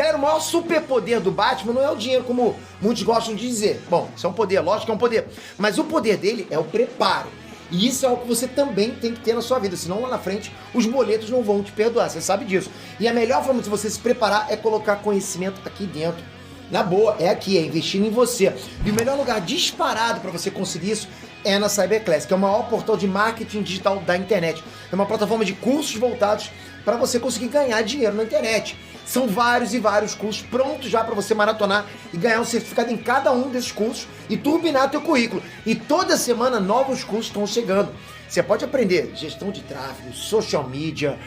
Galera, o maior superpoder do Batman não é o dinheiro, como muitos gostam de dizer. Bom, isso é um poder, lógico que é um poder. Mas o poder dele é o preparo. E isso é algo que você também tem que ter na sua vida, senão lá na frente os boletos não vão te perdoar, você sabe disso. E a melhor forma de você se preparar é colocar conhecimento aqui dentro. Na boa, é aqui, é investindo em você. E o melhor lugar disparado para você conseguir isso é na Cyberclass, que é o maior portal de marketing digital da internet. É uma plataforma de cursos voltados para você conseguir ganhar dinheiro na internet. São vários e vários cursos prontos já para você maratonar e ganhar um certificado em cada um desses cursos e turbinar teu currículo. E toda semana novos cursos estão chegando. Você pode aprender gestão de tráfego, social media,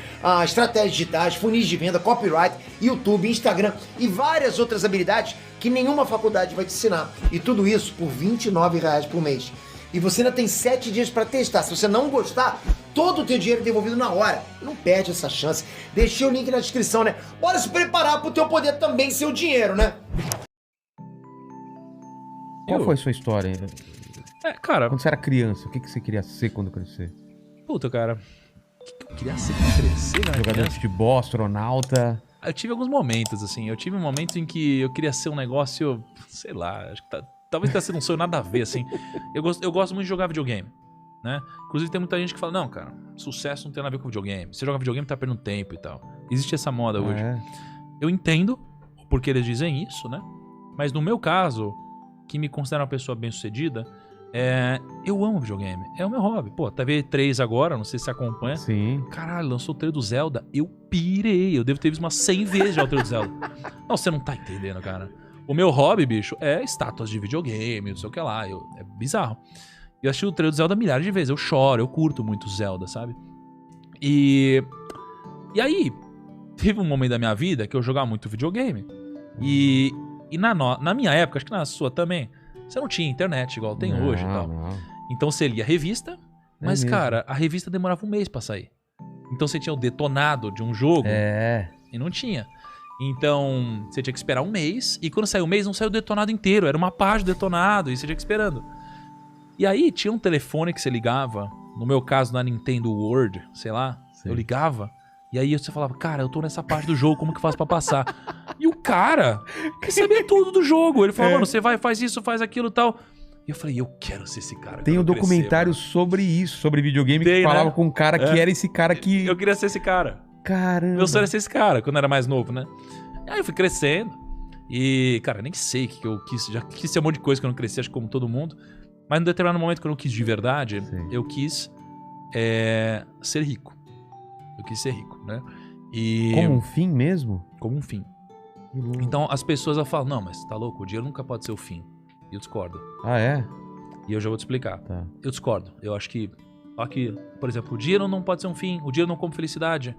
estratégias digitais, funis de venda, copyright, YouTube, Instagram e várias outras habilidades que nenhuma faculdade vai te ensinar. E tudo isso por R$29 por mês. E você ainda tem 7 dias para testar. Se você não gostar, todo o teu dinheiro é devolvido na hora. Não perde essa chance. Deixei o link na descrição, né? Bora se preparar pro teu poder também ser o dinheiro, né? Qual foi a sua história? Cara... Quando você era criança, o que você queria ser quando crescer? Puta, cara... O que eu queria ser quando crescer, né? Jogador de futebol, astronauta... Eu tive alguns momentos, assim. Eu tive um momento em que eu queria ser um negócio... Sei lá, acho que talvez tenha sido um sonho nada a ver, assim. Eu gosto muito de jogar videogame, né? Inclusive tem muita gente que fala, não, cara, sucesso não tem nada a ver com videogame. Você joga videogame, tá perdendo tempo e tal. Existe essa moda hoje. Eu entendo porque eles dizem isso, né? Mas no meu caso, que me considero uma pessoa bem-sucedida, eu amo videogame. É o meu hobby. Pô, teve 3 agora, não sei se você acompanha. Sim. Caralho, lançou o trailer do Zelda. Eu pirei. Eu devo ter visto umas 100 vezes já o trailer do Zelda. Não, você não tá entendendo, cara. O meu hobby, bicho, é estátuas de videogame, não sei o que lá. É bizarro. Eu assisti o trailer do Zelda milhares de vezes. Eu choro, eu curto muito Zelda, sabe? E aí, teve um momento da minha vida que eu jogava muito videogame. E na minha época, acho que na sua também, você não tinha internet igual tem hoje e tal. Não. Então você lia a revista, mas, cara, a revista demorava um mês pra sair. Então você tinha o detonado de um jogo e não tinha. Então, você tinha que esperar um mês, e quando saiu o mês, não saiu o detonado inteiro, era uma página detonado, e você tinha que ir esperando. E aí, tinha um telefone que você ligava, no meu caso, na Nintendo World, sei lá, eu ligava, e aí você falava, cara, eu tô nessa parte do jogo, como que eu faço pra passar? E o cara sabia tudo do jogo, ele falou, mano, você vai, faz isso, faz aquilo e tal. E eu falei, eu quero ser esse cara. Tem um documentário sobre isso, sobre videogame, que falava com um cara que era esse cara que... Eu queria ser esse cara. Caramba. Meu sonho era ser esse cara, quando eu era mais novo, né? Aí eu fui crescendo. E, cara, nem sei o que eu quis. Já quis ser um monte de coisa que eu não cresci, acho que como todo mundo. Mas num determinado momento que eu não quis de verdade, eu quis ser rico. Eu quis ser rico, né? E... Como um fim mesmo? Como um fim. Então as pessoas falam, não, mas tá louco, o dinheiro nunca pode ser o fim. E eu discordo. Ah, é? E eu já vou te explicar. Tá. Eu discordo. Eu acho que, por exemplo, o dinheiro não pode ser um fim. O dinheiro não come felicidade.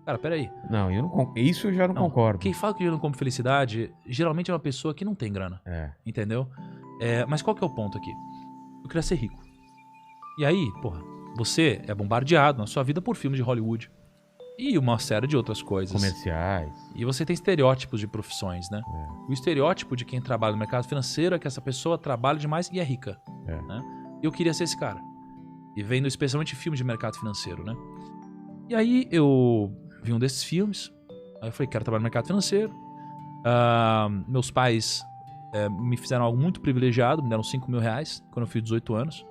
Cara, peraí. Não, isso eu já não concordo. Quem fala que o dinheiro não come felicidade, geralmente é uma pessoa que não tem grana. Entendeu? Mas qual que é o ponto aqui? Eu queria ser rico. E aí, porra, você é bombardeado na sua vida por filmes de Hollywood. E uma série de outras coisas. Comerciais. E você tem estereótipos de profissões, né? O estereótipo de quem trabalha no mercado financeiro é que essa pessoa trabalha demais e é rica. Né? Eu queria ser esse cara. E vendo especialmente filmes de mercado financeiro, né? E aí eu vi um desses filmes. Aí eu falei, quero trabalhar no mercado financeiro. Meus pais me fizeram algo muito privilegiado. Me deram R$5.000 quando eu fiz 18 anos.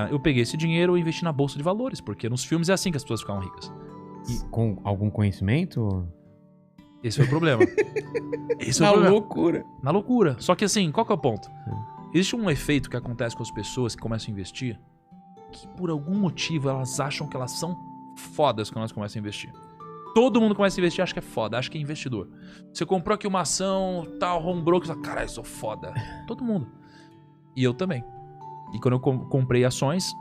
Eu peguei esse dinheiro e investi na bolsa de valores. Porque nos filmes é assim que as pessoas ficam ricas. Com algum conhecimento? Esse foi o problema. Loucura. Na loucura. Só que assim, qual que é o ponto? Existe um efeito que acontece com as pessoas que começam a investir, que por algum motivo elas acham que elas são fodas quando elas começam a investir. Todo mundo começa a investir e acha que é foda, acha que é investidor. Você comprou aqui uma ação, tal, home broker, você fala, caralho, eu sou foda. Todo mundo. E eu também. E quando eu comprei ações,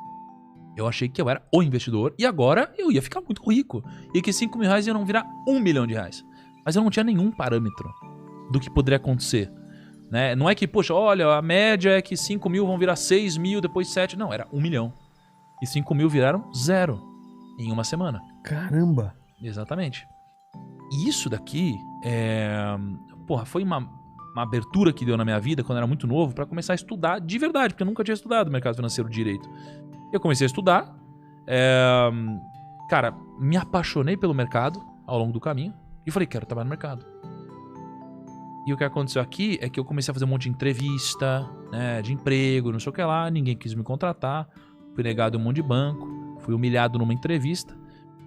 eu achei que eu era o investidor e agora eu ia ficar muito rico. E que R$5.000 ia não virar R$1 milhão. Mas eu não tinha nenhum parâmetro do que poderia acontecer. Né? Não é que, poxa, olha, a média é que 5 mil vão virar 6 mil, depois 7. Não, era 1 milhão. E 5 mil viraram 0 em uma semana. Caramba! Exatamente. E isso daqui, foi uma abertura que deu na minha vida quando eu era muito novo pra começar a estudar de verdade, porque eu nunca tinha estudado mercado financeiro direito. Eu comecei a estudar, cara, me apaixonei pelo mercado ao longo do caminho e falei, quero trabalhar no mercado. E o que aconteceu aqui é que eu comecei a fazer um monte de entrevista, né, de emprego, não sei o que lá, ninguém quis me contratar, fui negado em um monte de banco, fui humilhado numa entrevista.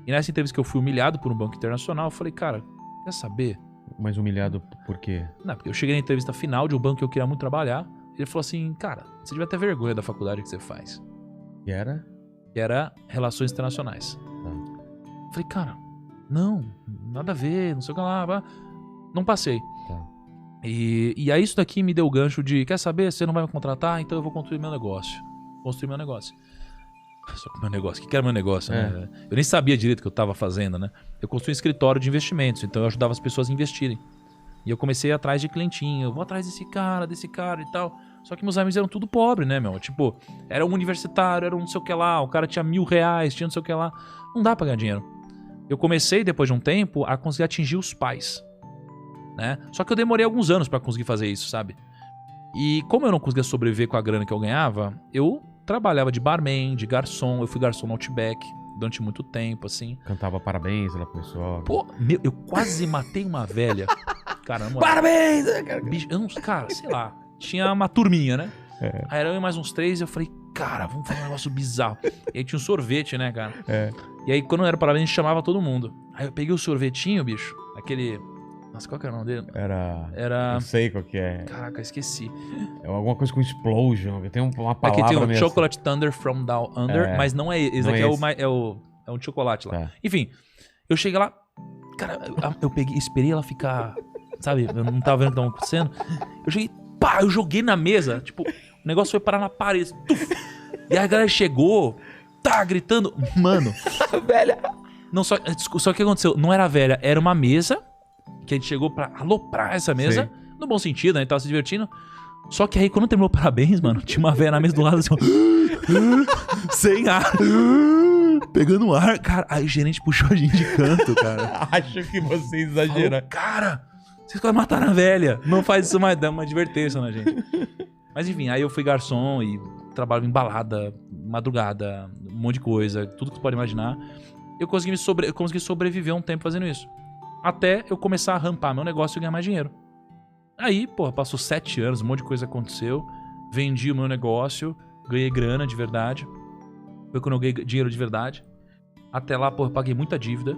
E nessa entrevista que eu fui humilhado por um banco internacional, eu falei, cara, quer saber? Mas humilhado por quê? Não, porque eu cheguei na entrevista final de um banco que eu queria muito trabalhar, e ele falou assim, cara, você devia ter vergonha da faculdade que você faz. E era? Que era Relações Internacionais. Eu falei, cara, não, nada a ver, não sei o que lá, não passei. Tá. E aí isso daqui me deu o gancho de, quer saber, você não vai me contratar, então eu vou construir meu negócio. Só que meu negócio, o que era meu negócio, né? Eu nem sabia direito o que eu tava fazendo, né? Eu construí um escritório de investimentos, então eu ajudava as pessoas a investirem. E eu comecei a ir atrás de clientinho, eu vou atrás desse cara e tal. Só que meus amigos eram tudo pobre, né, meu? Tipo, era um universitário, era um não sei o que lá, o cara tinha R$1.000, tinha não sei o que lá. Não dá pra ganhar dinheiro. Eu comecei, depois de um tempo, a conseguir atingir os pais, né? Só que eu demorei alguns anos pra conseguir fazer isso, sabe? E como eu não conseguia sobreviver com a grana que eu ganhava, eu trabalhava de barman, de garçom. Eu fui garçom no Outback durante muito tempo, assim. Cantava parabéns lá pro pessoal. Pô, eu quase matei uma velha. Caramba. Parabéns! Bicho, cara, sei lá. Tinha uma turminha, né? É. Aí era eu e mais uns 3 e eu falei, cara, vamos fazer um negócio bizarro. E aí tinha um sorvete, né, cara? É. E aí quando era parabéns, a gente chamava todo mundo. Aí eu peguei o sorvetinho, bicho, aquele... Nossa, qual que era o nome dele? Era... Não sei qual que é. Caraca, esqueci. É alguma coisa com explosion. Tem uma palavra Aqui tem um mesmo. Chocolate Thunder from Down Under, mas não é esse. Esse aqui é um chocolate lá. Tá. Enfim, eu cheguei lá, cara, eu peguei, esperei ela ficar, sabe, eu não tava vendo o que tava acontecendo. Eu cheguei, pá, eu joguei na mesa, tipo, o negócio foi parar na parede. Tuf, e aí a galera chegou, tá gritando, mano. Velha. Não, só que o que aconteceu? Não era velha, era uma mesa que a gente chegou pra aloprar essa mesa, no bom sentido, né? A gente tava se divertindo. Só que aí, quando terminou o parabéns, mano, tinha uma velha na mesa do lado assim, sem ar, pegando ar. Cara, aí o gerente puxou a gente de canto, cara. Acho que você exagera. Cara, vocês quase mataram a velha. Não faz isso mais, dá uma advertência na gente. Mas enfim, aí eu fui garçom e trabalhava em balada, madrugada, um monte de coisa, tudo que você pode imaginar. Eu consegui sobreviver um tempo fazendo isso. Até eu começar a rampar meu negócio e ganhar mais dinheiro. Aí, porra, passou 7 anos, um monte de coisa aconteceu. Vendi o meu negócio, ganhei grana de verdade. Foi quando eu ganhei dinheiro de verdade. Até lá, porra, paguei muita dívida.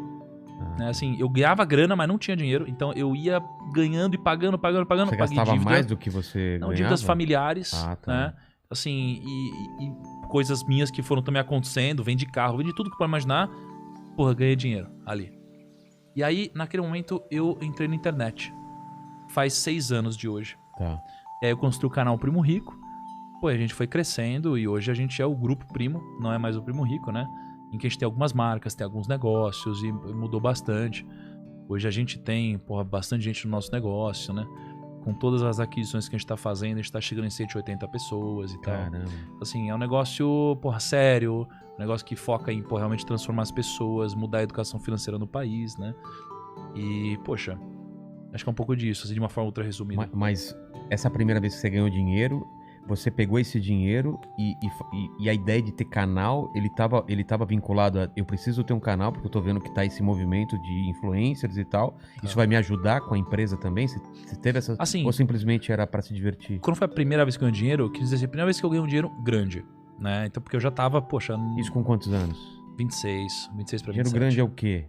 Né? Assim, eu ganhava grana, mas não tinha dinheiro. Então eu ia ganhando e pagando. Você gastava dívida, mais do que você ganhava? Dívidas familiares, tá. né? Assim, e coisas minhas que foram também acontecendo. Vendi carro, vendi tudo que pode imaginar. Porra, ganhei dinheiro ali. E aí, naquele momento, eu entrei na internet. Faz 6 anos de hoje. Tá. E aí eu construí o canal Primo Rico. Pô, a gente foi crescendo e hoje a gente é o Grupo Primo, não é mais o Primo Rico, né? Em que a gente tem algumas marcas, tem alguns negócios e mudou bastante. Hoje a gente tem, porra, bastante gente no nosso negócio, né? Com todas as aquisições que a gente tá fazendo, a gente tá chegando em 180 pessoas e tal. Caramba. Assim, é um negócio, porra, sério. Um negócio que foca em, porra, realmente transformar as pessoas, mudar a educação financeira no país, né? E, poxa, acho que é um pouco disso, assim, de uma forma ultra resumida. Mas essa primeira vez que você ganhou dinheiro, você pegou esse dinheiro e a ideia de ter canal, ele tava vinculado a eu preciso ter um canal, porque eu tô vendo que tá esse movimento de influencers e tal. Isso vai me ajudar com a empresa também? Você teve essa... Assim, ou simplesmente era pra se divertir? Quando foi a primeira vez que eu ganhei dinheiro, eu quis dizer assim, a primeira vez que eu ganhei um dinheiro grande, né? Então, porque eu já tava, poxa... Isso com quantos anos? 26 pra 27. Dinheiro grande é o quê?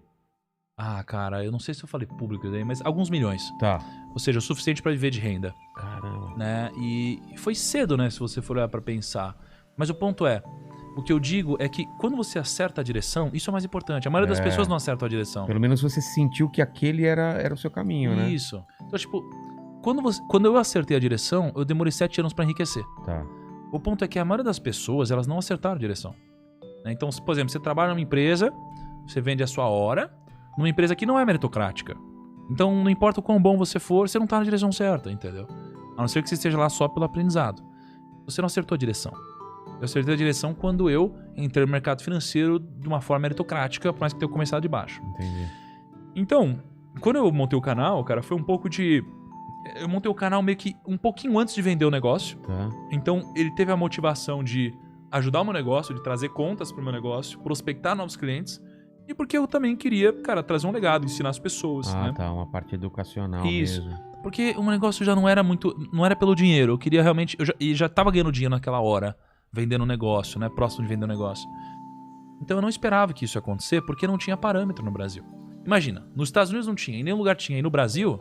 Ah, cara, eu não sei se eu falei público daí, mas alguns milhões. Tá. Ou seja, o suficiente pra viver de renda. Caramba. Né? E foi cedo, né, se você for olhar pra pensar. Mas o ponto é, o que eu digo é que quando você acerta a direção, isso é o mais importante. A maioria das pessoas não acerta a direção. Pelo menos você sentiu que aquele era o seu caminho, né? Isso. Então, tipo, quando eu acertei a direção, eu demorei 7 anos pra enriquecer. Tá. O ponto é que a maioria das pessoas, elas não acertaram a direção. Né? Então, por exemplo, você trabalha numa empresa, você vende a sua hora, numa empresa que não é meritocrática. Então, não importa o quão bom você for, você não tá na direção certa, entendeu? A não ser que você esteja lá só pelo aprendizado. Você não acertou a direção. Eu acertei a direção quando eu entrei no mercado financeiro de uma forma meritocrática, por mais que tenha começado de baixo. Entendi. Então, quando eu montei o canal, cara, foi um pouco de... Eu montei o canal meio que um pouquinho antes de vender o negócio. Tá. Então, ele teve a motivação de ajudar o meu negócio, de trazer contas pro meu negócio, prospectar novos clientes. E porque eu também queria, cara, trazer um legado, ensinar as pessoas, né? Tá, uma parte educacional Isso. mesmo. Porque o negócio já não era muito... Não era pelo dinheiro. Eu queria realmente... E já tava ganhando dinheiro naquela hora. Vendendo um negócio, né? Próximo de vender um negócio. Então eu não esperava que isso ia acontecer porque não tinha parâmetro no Brasil. Imagina, nos Estados Unidos não tinha, em nenhum lugar tinha. E no Brasil,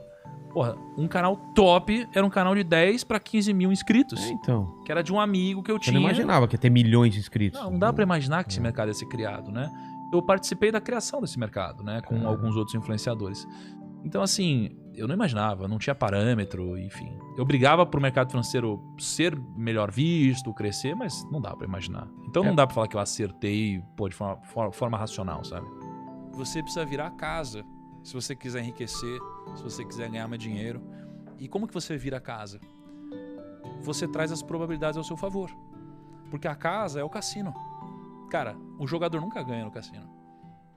porra, um canal top era um canal de 10 para 15 mil inscritos. Então. Que era de um amigo que eu Eu tinha. não imaginava que ia ter milhões de inscritos. Não dá pra imaginar que esse mercado ia ser criado, né? Eu participei da criação desse mercado, né? Com alguns outros influenciadores. Então, assim, eu não imaginava, não tinha parâmetro, enfim. Eu brigava pro mercado financeiro ser melhor visto, crescer, mas não dá pra imaginar. Então não dá pra falar que eu acertei, pô, de forma racional, sabe? Você precisa virar a casa se você quiser enriquecer, se você quiser ganhar mais dinheiro. E como que você vira a casa? Você traz as probabilidades ao seu favor. Porque a casa é o cassino. Cara, o jogador nunca ganha no cassino,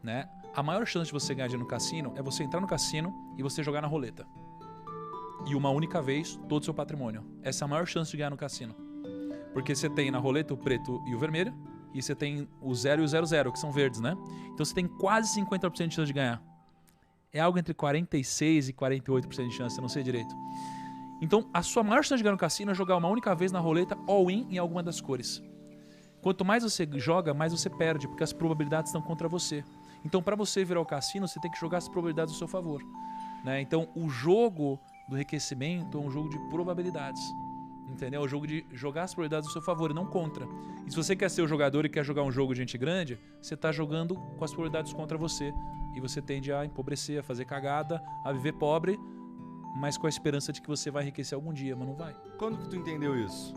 né? A maior chance de você ganhar dinheiro no cassino é você entrar no cassino e você jogar na roleta. E uma única vez, todo o seu patrimônio. Essa é a maior chance de ganhar no cassino. Porque você tem na roleta o preto e o vermelho, e você tem o 0 e o 00, que são verdes, né? Então você tem quase 50% de chance de ganhar. É algo entre 46% e 48% de chance, eu não sei direito. Então, a sua maior chance de ganhar no cassino é jogar uma única vez na roleta all-in em alguma das cores. Quanto mais você joga, mais você perde, porque as probabilidades estão contra você. Então, para você virar o cassino, você tem que jogar as probabilidades ao seu favor, né? Então, o jogo do enriquecimento é um jogo de probabilidades. Entendeu? É o jogo de jogar as probabilidades ao seu favor e não contra. E se você quer ser o jogador e quer jogar um jogo de gente grande, você está jogando com as probabilidades contra você. E você tende a empobrecer, a fazer cagada, a viver pobre, mas com a esperança de que você vai enriquecer algum dia, mas não vai. Quando que tu entendeu isso?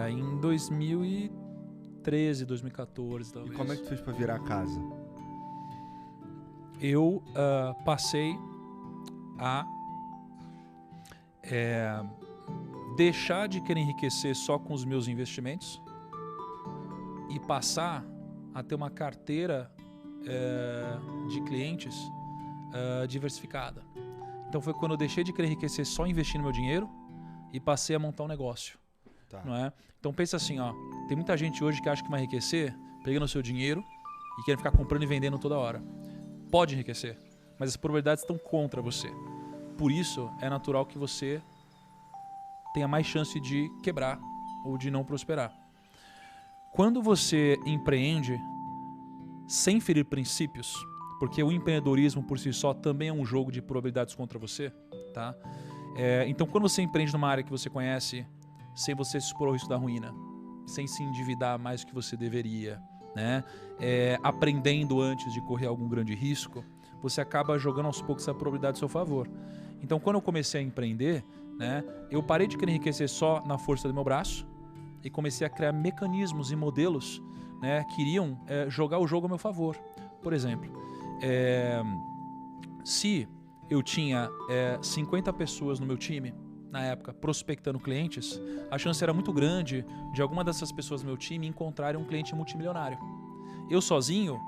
Em 2013, 2014, talvez. E como é que tu fez pra virar a casa? Eu passei a deixar de querer enriquecer só com os meus investimentos e passar a ter uma carteira de clientes diversificada. Então foi quando eu deixei de querer enriquecer só investindo meu dinheiro e passei a montar um negócio. Tá. Não é? Então pensa assim, ó, tem muita gente hoje que acha que vai enriquecer pegando o seu dinheiro e querendo ficar comprando e vendendo toda hora. Pode enriquecer, mas as probabilidades estão contra você. Por isso, é natural que você tenha mais chance de quebrar ou de não prosperar. Quando você empreende sem ferir princípios, porque o empreendedorismo por si só também é um jogo de probabilidades contra você, tá? Então, quando você empreende numa área que você conhece, sem você se expor ao risco da ruína, sem se endividar mais do que você deveria, né? Aprendendo antes de correr algum grande risco, você acaba jogando aos poucos a probabilidade a seu favor. Então, quando eu comecei a empreender, né, eu parei de querer enriquecer só na força do meu braço e comecei a criar mecanismos e modelos, né, que iriam jogar o jogo a meu favor. Por exemplo, se eu tinha 50 pessoas no meu time, na época, prospectando clientes, a chance era muito grande de alguma dessas pessoas do meu time encontrarem um cliente multimilionário. Eu sozinho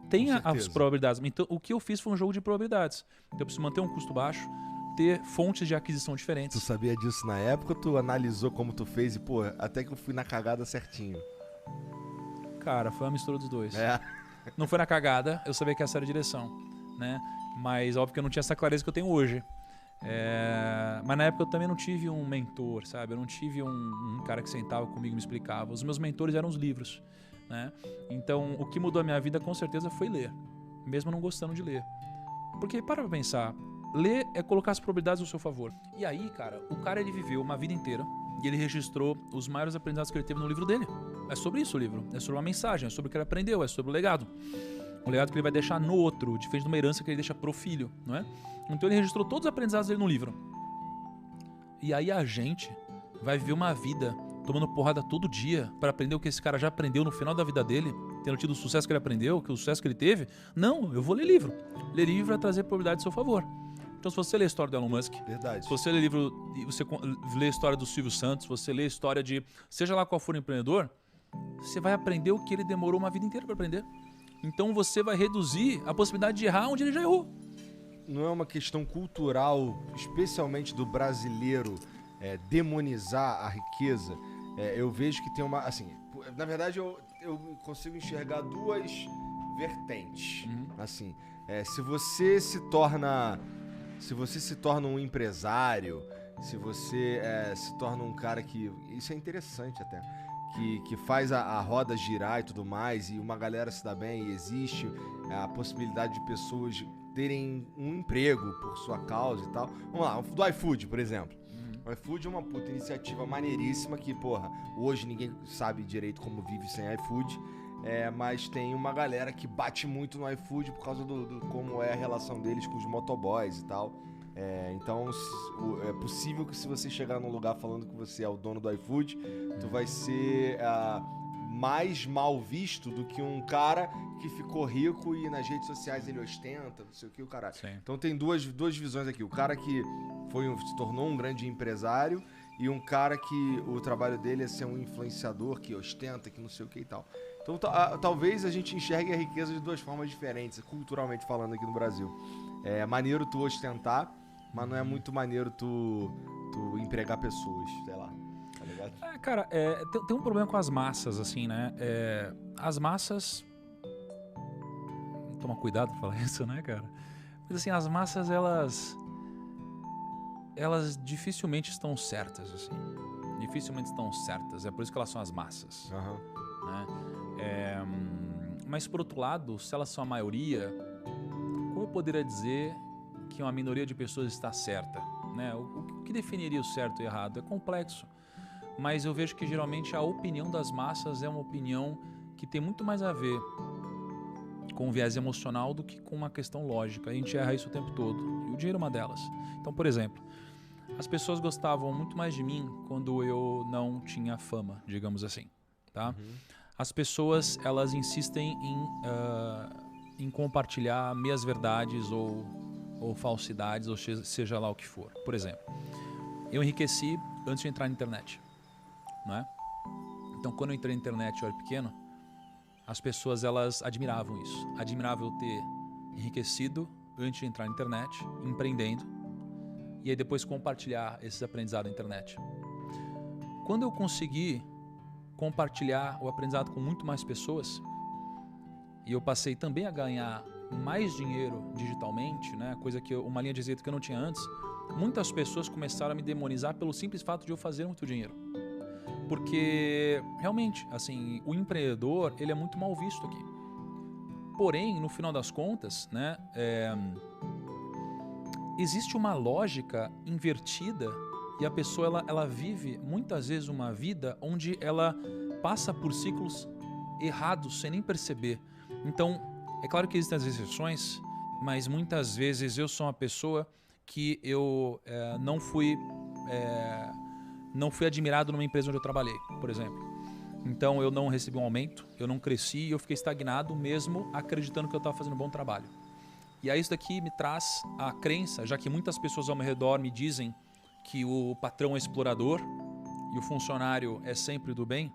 tenho as probabilidades. Então, o que eu fiz foi um jogo de probabilidades. Então, eu preciso manter um custo baixo, ter fontes de aquisição diferentes. Tu sabia disso na época ou tu analisou como tu fez e, pô, até que eu fui na cagada certinho? Cara, foi uma mistura dos dois. Não foi na cagada, eu sabia que essa era a direção, né? Mas óbvio que eu não tinha essa clareza que eu tenho hoje. Mas na época eu também não tive um mentor, sabe? Eu não tive um cara que sentava comigo e me explicava. Os meus mentores eram os livros, né? Então, o que mudou a minha vida com certeza foi ler, mesmo não gostando de ler. Porque, para pra pensar, ler é colocar as probabilidades ao seu favor. E aí, cara, o cara ele viveu uma vida inteira e ele registrou os maiores aprendizados que ele teve no livro dele. É sobre isso o livro, é sobre uma mensagem, é sobre o que ele aprendeu, é sobre o legado. O legado que ele vai deixar no outro, diferente de uma herança que ele deixa pro filho, não é? Então ele registrou todos os aprendizados dele no livro. E aí a gente vai viver uma vida tomando porrada todo dia para aprender o que esse cara já aprendeu no final da vida dele, tendo tido o sucesso que ele aprendeu, o sucesso que ele teve. Não, eu vou ler livro. Ler livro é trazer probabilidade a seu favor. Então se você ler a história do Elon Musk, Verdade. se você ler livro, você lê a história do Silvio Santos, se você lê a história de seja lá qual for o empreendedor, você vai aprender o que ele demorou uma vida inteira para aprender. Então você vai reduzir a possibilidade de errar onde ele já errou. Não é uma questão cultural, especialmente do brasileiro, demonizar a riqueza? Eu vejo que tem uma... Assim, na verdade, eu consigo enxergar duas vertentes. Assim, Se você se torna um empresário, se você se torna um cara que... Isso é interessante até. Que faz a roda girar e tudo mais, e uma galera se dá bem, e existe a possibilidade de pessoas terem um emprego por sua causa e tal. Vamos lá, do iFood, por exemplo. O iFood é uma puta iniciativa maneiríssima que, porra, hoje ninguém sabe direito como vive sem iFood, mas tem uma galera que bate muito no iFood por causa do como é a relação deles com os motoboys e tal. Então é possível que se você chegar num lugar falando que você é o dono do iFood, tu vai ser mais mal visto do que um cara que ficou rico e nas redes sociais ele ostenta, não sei o que, o caralho. Sim. Então tem duas visões aqui. O cara que se tornou um grande empresário e um cara que o trabalho dele é ser um influenciador que ostenta, que não sei o que e tal. Então talvez a gente enxergue a riqueza de duas formas diferentes, culturalmente falando aqui no Brasil. É maneiro tu ostentar, mas não é muito maneiro tu empregar pessoas, sei lá, tá ligado? Cara, tem um problema com as massas, assim, né? As massas... Toma cuidado pra falar isso, né, cara? Mas assim, as massas, elas dificilmente estão certas, assim. Dificilmente estão certas. É por isso que elas são as massas. Uhum. Né? Mas por outro lado, se elas são a maioria, como eu poderia dizer que uma minoria de pessoas está certa? Né? O que definiria o certo e o errado? É complexo. Mas eu vejo que geralmente a opinião das massas é uma opinião que tem muito mais a ver com um viés emocional do que com uma questão lógica. A gente erra isso o tempo todo. E o dinheiro é uma delas. Então, por exemplo, as pessoas gostavam muito mais de mim quando eu não tinha fama, digamos assim. Tá? Uhum. As pessoas, elas insistem em compartilhar meias verdades ou falsidades, ou seja lá o que for. Por exemplo, eu enriqueci antes de entrar na internet. Não é? Então, quando eu entrei na internet, eu era pequeno, as pessoas, elas admiravam isso. Admiravam eu ter enriquecido antes de entrar na internet, empreendendo, e aí depois compartilhar esses aprendizados na internet. Quando eu consegui compartilhar o aprendizado com muito mais pessoas, e eu passei também a ganhar mais dinheiro digitalmente, né? Coisa que uma linha de receita que eu não tinha antes, muitas pessoas começaram a me demonizar pelo simples fato de eu fazer muito dinheiro. Porque, realmente, assim, o empreendedor, ele é muito mal visto aqui. Porém, no final das contas, né, existe uma lógica invertida e a pessoa, ela vive muitas vezes uma vida onde ela passa por ciclos errados sem nem perceber. Então, é claro que existem as exceções, mas muitas vezes eu sou uma pessoa que eu não fui admirado numa empresa onde eu trabalhei, por exemplo. Então eu não recebi um aumento, eu não cresci e eu fiquei estagnado mesmo acreditando que eu estava fazendo um bom trabalho. E aí isso daqui me traz a crença, já que muitas pessoas ao meu redor me dizem que o patrão é explorador e o funcionário é sempre do bem,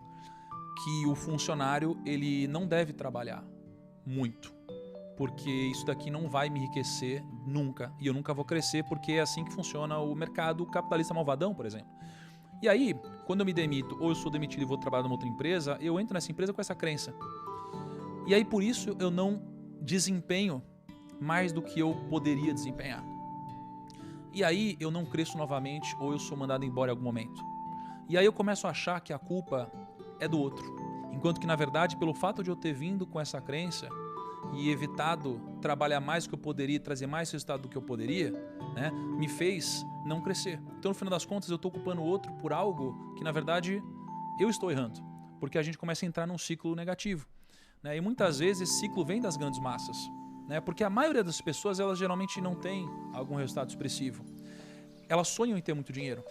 que o funcionário ele não deve trabalhar muito, porque isso daqui não vai me enriquecer nunca e eu nunca vou crescer, porque é assim que funciona o mercado capitalista malvadão, por exemplo. E aí, quando eu me demito ou eu sou demitido e vou trabalhar numa outra empresa, eu entro nessa empresa com essa crença. E aí, por isso, eu não desempenho mais do que eu poderia desempenhar. E aí, eu não cresço novamente ou eu sou mandado embora em algum momento. E aí eu começo a achar que a culpa é do outro. Enquanto que, na verdade, pelo fato de eu ter vindo com essa crença e evitado trabalhar mais do que eu poderia, trazer mais resultado do que eu poderia, né, me fez não crescer. Então, no final das contas, eu estou culpando o outro por algo que, na verdade, eu estou errando. Porque a gente começa a entrar num ciclo negativo. Né? E muitas vezes esse ciclo vem das grandes massas. Né? Porque a maioria das pessoas, elas geralmente não tem algum resultado expressivo. Elas sonham em ter muito dinheiro.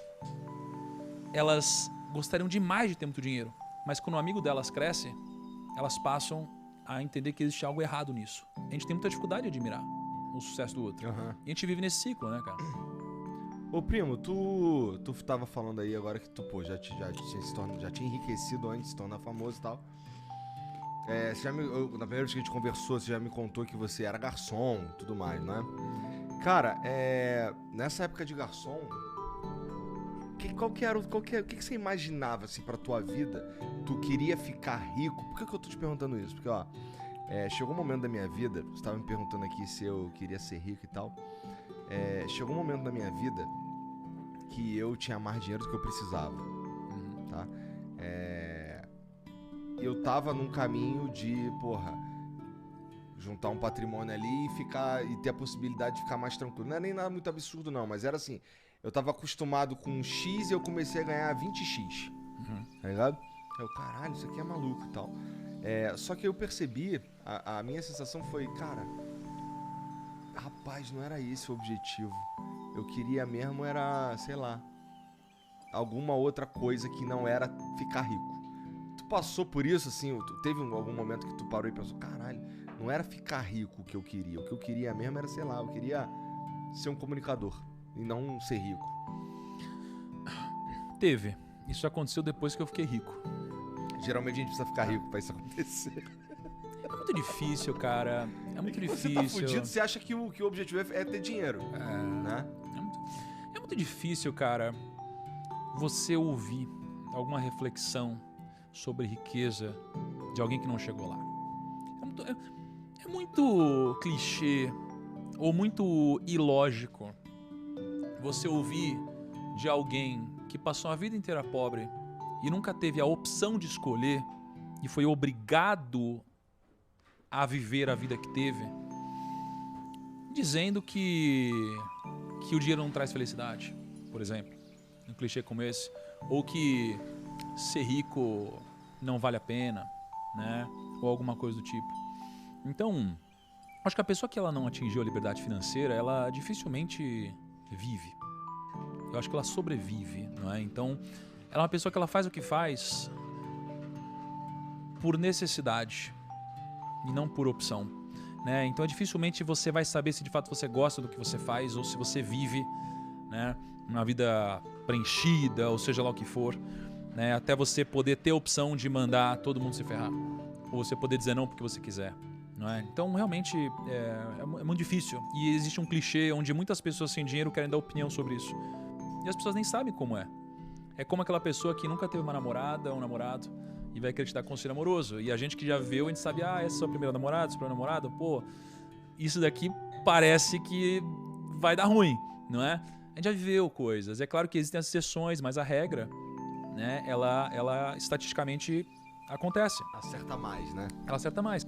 Elas gostariam demais de ter muito dinheiro. Mas quando um amigo delas cresce, elas passam a entender que existe algo errado nisso. A gente tem muita dificuldade de admirar o sucesso do outro. Uhum. E a gente vive nesse ciclo, né, cara? Ô, primo, tu tava falando aí agora que tu, pô, já tinha enriquecido antes de se tornar famoso e tal. Na primeira vez que a gente conversou, você já me contou que você era garçom e tudo mais, né? Cara, nessa época de garçom, o que você imaginava, assim, pra tua vida? Tu queria ficar rico? Por que eu tô te perguntando isso? Porque, ó, Chegou um momento da minha vida, você estava me perguntando aqui se eu queria ser rico e tal. Chegou um momento da minha vida que eu tinha mais dinheiro do que eu precisava, tá? Eu tava num caminho de, juntar um patrimônio ali e ter a possibilidade de ficar mais tranquilo. Não é nem nada muito absurdo não, mas era assim, eu tava acostumado com X e eu comecei a ganhar 20X, tá ligado? Caralho, isso aqui é maluco e tal. Só que eu percebi, a minha sensação foi, cara, rapaz, não era esse o objetivo. Eu queria mesmo era, sei lá, alguma outra coisa que não era ficar rico. Tu passou por isso, assim, teve algum momento que tu parou e pensou, caralho, não era ficar rico o que eu queria. O que eu queria mesmo era, sei lá, eu queria ser um comunicador e não ser rico. Teve. Isso aconteceu depois que eu fiquei rico. Geralmente a gente precisa ficar rico pra isso acontecer. É muito difícil, cara. É muito difícil. Você tá fudido, você acha que o objetivo é ter dinheiro, né? É muito difícil, cara, você ouvir alguma reflexão sobre riqueza de alguém que não chegou lá. É muito clichê ou muito ilógico você ouvir de alguém que passou a vida inteira pobre e nunca teve a opção de escolher e foi obrigado a viver a vida que teve, dizendo que o dinheiro não traz felicidade, por exemplo, um clichê como esse, ou que ser rico não vale a pena, né? Ou alguma coisa do tipo. Então, acho que a pessoa que ela não atingiu a liberdade financeira, ela dificilmente vive. Eu acho que ela sobrevive, não é? Então, ela é uma pessoa que ela faz o que faz por necessidade e não por opção, né? Então, dificilmente você vai saber se de fato você gosta do que você faz ou se você vive, né, uma vida preenchida, ou seja lá o que for, né? Até você poder ter a opção de mandar todo mundo se ferrar, ou você poder dizer não porque você quiser, não é? Então, realmente, é muito difícil. E existe um clichê onde muitas pessoas sem dinheiro querem dar opinião sobre isso. E as pessoas nem sabem como é. É como aquela pessoa que nunca teve uma namorada ou um namorado e vai acreditar com conselho amoroso. E a gente que já viu, a gente sabe, essa é a sua primeira namorada, seu primeiro namorado, pô, isso daqui parece que vai dar ruim, não é? A gente já viveu coisas. É claro que existem as exceções, mas a regra, né, ela estatisticamente acontece. Acerta mais, né? Ela acerta mais.